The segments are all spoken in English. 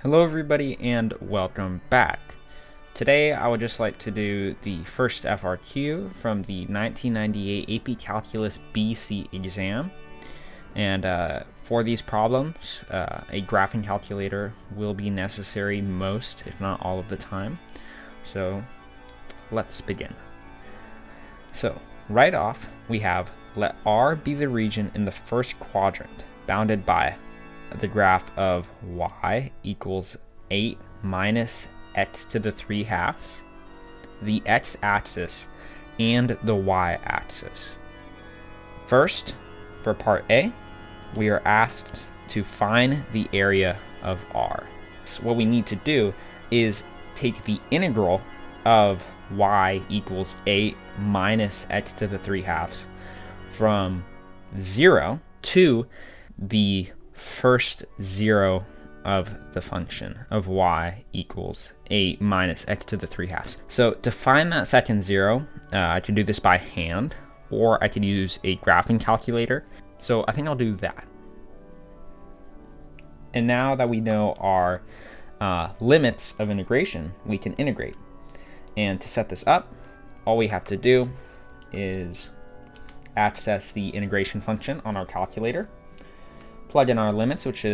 Hello everybody and welcome back. Today I would just like to do the first FRQ from the 1998 AP Calculus BC exam. And for these problems, a graphing calculator will be necessary most, if not all of the time. So let's begin. So right off we have let R be the region in the first quadrant bounded by the graph of y equals 8 minus x to the 3 halves, the x-axis, and the y-axis. First, for part A, we are asked to find the area of R. So what we need to do is take the integral of y equals 8 minus x to the 3 halves from 0 to the first 0 of the function of y equals 8 minus x to the 3 halves. So to find that second 0, I could do this by hand, or I could use a graphing calculator. So I think I'll do that. And now that we know our limits of integration, we can integrate. And to set this up, all we have to do is access the integration function on our calculator, plug in our limits, which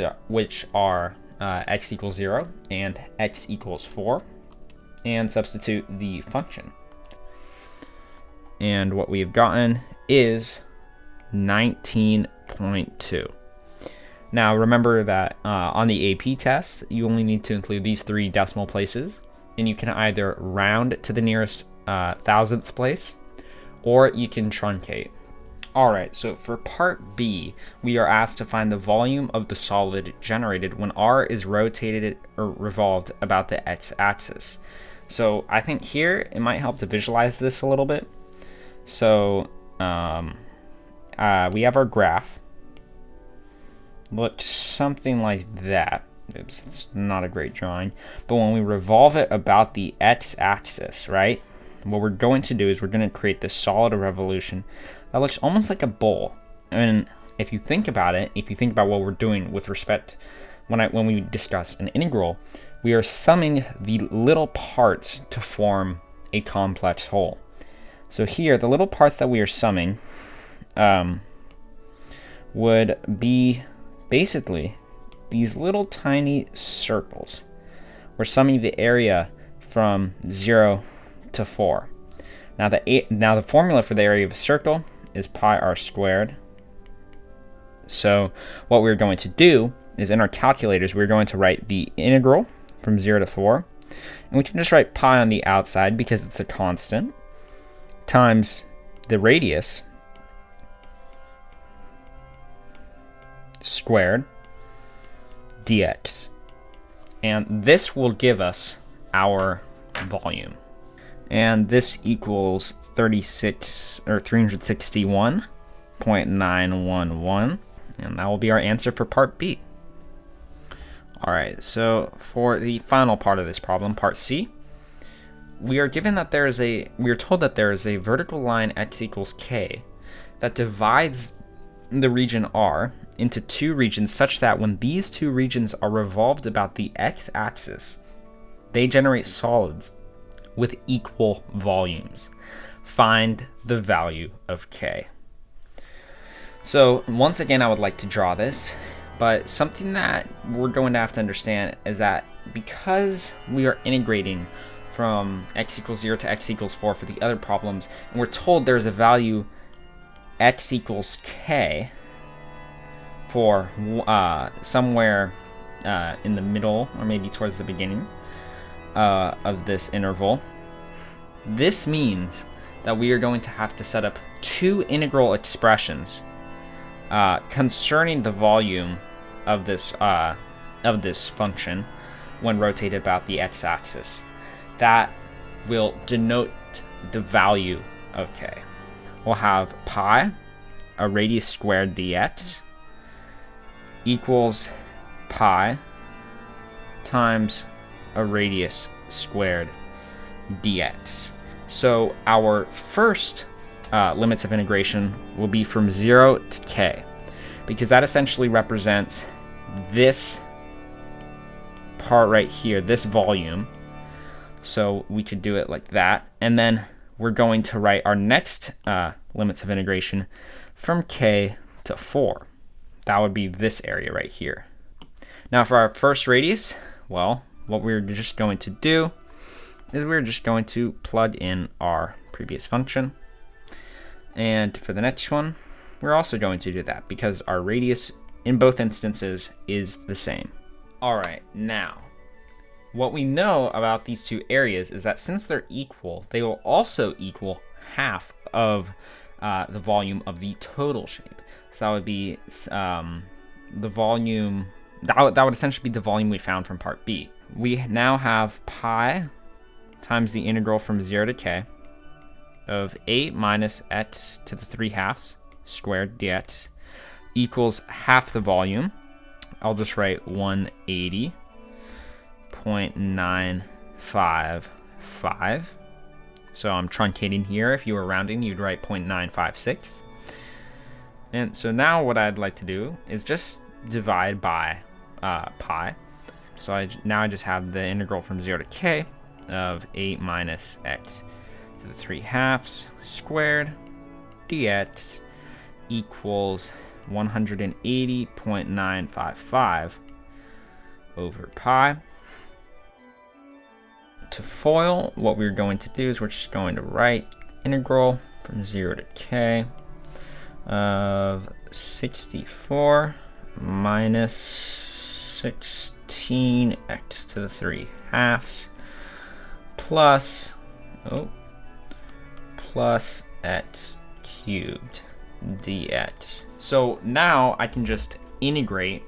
are x equals 0 and x equals 4, and substitute the function. And what we've gotten is 19.2. Now remember that on the AP test, you only need to include these 3 decimal places, and you can either round to the nearest thousandth place, or you can truncate. Alright, so for part B, we are asked to find the volume of the solid generated when R is rotated or revolved about the x-axis. So I think here it might help to visualize this a little bit. So we have our graph. Looks something like that. Oops, it's not a great drawing. But when we revolve it about the x-axis, right? What we're going to do is we're going to create this solid revolution that looks almost like a bowl. And if you think about it, if you think about what we're doing with respect, when we discuss an integral, we are summing the little parts to form a complex whole. So here, the little parts that we are summing would be basically these little tiny circles. We're summing the area from 0 to 4. Now the formula for the area of a circle is pi r squared. So what we're going to do is in our calculators, we're going to write the integral from 0 to 4. And we can just write pi on the outside because it's a constant, times the radius squared dx. And this will give us our volume. And this equals 361.911, and that will be our answer for part B. All right, so for the final part of this problem, part C, we are told that there is a vertical line x equals k that divides the region R into 2 regions such that when these 2 regions are revolved about the x-axis, they generate solids with equal volumes. Find the value of k. So once again, I would like to draw this, but something that we're going to have to understand is that because we are integrating from x equals 0 to x equals 4 for the other problems, and we're told there's a value x equals k for somewhere in the middle or maybe towards the beginning of this interval. This means that we are going to have to set up 2 integral expressions concerning the volume of this function when rotated about the x-axis. That will denote the value of k. We'll have pi, a radius squared dx, equals pi times a radius squared dx. So our first limits of integration will be from 0 to k, because that essentially represents this part right here, this volume. So we could do it like that. And then we're going to write our next limits of integration from k to 4. That would be this area right here. Now for our first radius, well, what we're just going to do is we're just going to plug in our previous function. And for the next one, we're also going to do that because our radius in both instances is the same. All right, now, what we know about these two areas is that since they're equal, they will also equal half of the volume of the total shape. So that would be the volume, that would essentially be the volume we found from part B. We now have pi times the integral from 0 to k of 8 minus x to the 3/2 squared dx equals half the volume. I'll just write 180.955. So I'm truncating here. If you were rounding, you'd write 0.956. And so now what I'd like to do is just divide by pi. So now I just have the integral from 0 to k of 8 minus x to the 3/2 squared dx equals 180.955 over pi. To FOIL, what we're going to do is we're just going to write integral from 0 to k of 64 minus 16x to the 3/2 plus x cubed dx. So now I can just integrate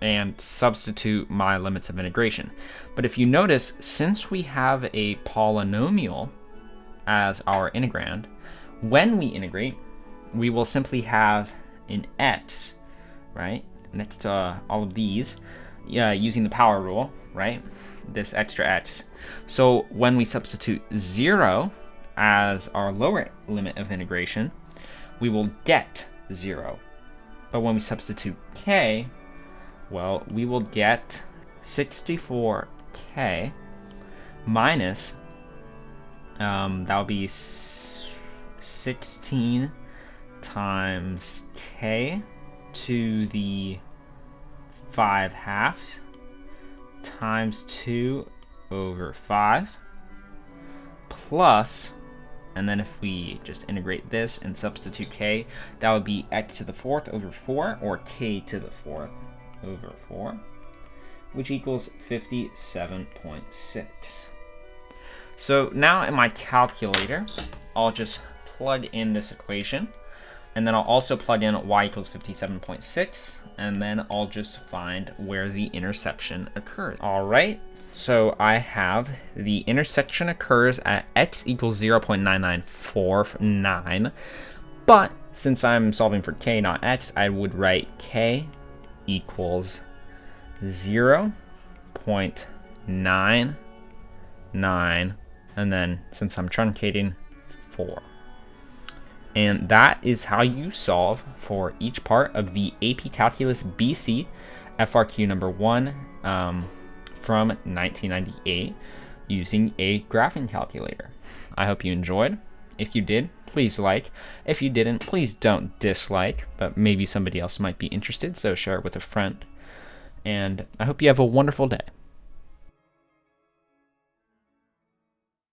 and substitute my limits of integration. But if you notice, since we have a polynomial as our integrand, when we integrate, we will simply have an x, right, next to all of these, using the power rule, right, this extra x. So when we substitute 0 as our lower limit of integration, we will get 0. But when we substitute k, well, we will get 64k minus, that would be 16 times k to the 5/2 times 2 over 5 plus, and then if we just integrate this and substitute k, that would be x to the 4th over 4, or k to the 4th over 4, which equals 57.6. So now in my calculator, I'll just plug in this equation, and then I'll also plug in y equals 57.6, and then I'll just find where the intersection occurs. All right, so I have the intersection occurs at x equals 0.9949, but since I'm solving for k, not x, I would write k equals 0.99, and then since I'm truncating, 4. And that is how you solve for each part of the AP Calculus BC FRQ number 1 from 1998 using a graphing calculator. I hope you enjoyed. If you did, please like. If you didn't, please don't dislike, but maybe somebody else might be interested, so share it with a friend. And I hope you have a wonderful day.